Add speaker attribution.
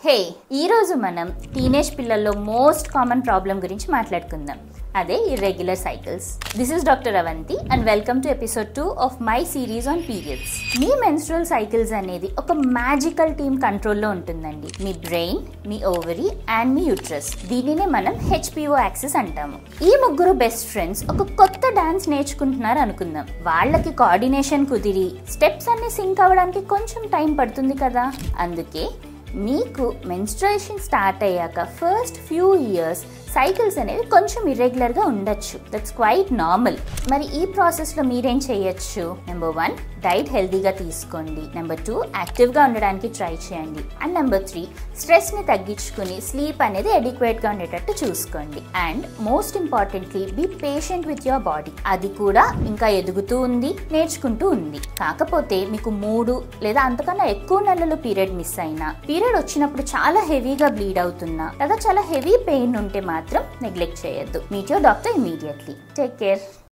Speaker 1: హే, ఈరోజు మనం టీనేజ్ పిల్లల్లో మోస్ట్ కామన్ ప్రాబ్లం గురించి మాట్లాడుకుందాం. అదే irregular cycles. This is doctor Avanti and welcome to episode 2 of my series on periods. మీ మెన్స్ట్రువల్ సైకిల్స్ అనేది ఒక మ్యాజికల్ టీమ్ కంట్రోల్లో ఉంటుందండి. మీ బ్రెయిన్, మీ ఓవరీ అండ్ మీ యూట్రస్. దీనినే మనం HPO యాక్సిస్ అంటాము. ఈ ముగ్గురు బెస్ట్ ఫ్రెండ్స్ ఒక కొత్త డాన్స్ నేర్చుకుంటున్నారు అనుకుందాం. వాళ్ళకి కోఆర్డినేషన్ కుదిరి స్టెప్స్ అన్ని సింక్ అవ్వడానికి కొంచెం టైం పడుతుంది కదా. అందుకే మీకు మెన్స్ట్రుయేషన్ స్టార్ట్ అయ్యాక ఫస్ట్ ఫ్యూ ఇయర్స్ సైకిల్స్ అనేవి కొంచెం ఇర్రెగ్యులర్గా ఉండొచ్చు. That's quite normal. మరి ఈ ప్రాసెస్లో మీరేం చేయొచ్చు? నెంబర్ 1, డైట్ హెల్తీగా తీసుకోండి. నెంబర్ 2, యాక్టివ్గా ఉండడానికి ట్రై చేయండి. అండ్ నెంబర్ 3, స్ట్రెస్ని తగ్గించుకుని స్లీప్ అనేది ఎడిక్వేట్గా ఉండేటట్టు చూసుకోండి. And most importantly be patient with your body. అది కూడా ఇంకా ఎదుగుతూ ఉంది, నేర్చుకుంటూ ఉంది. కాకపోతే మీకు 3 లేదా అంతకన్నా ఎక్కువ నెలలు పీరియడ్ మిస్ అయినా, పీరియడ్ వచ్చినప్పుడు చాలా హెవీగా బ్లీడ్ అవుతున్నా లేదా చాలా హెవీ పెయిన్ ఉంటే మాత్రం నెగ్లెక్ట్ చేయొద్దు. Meet your doctor immediately. Take care.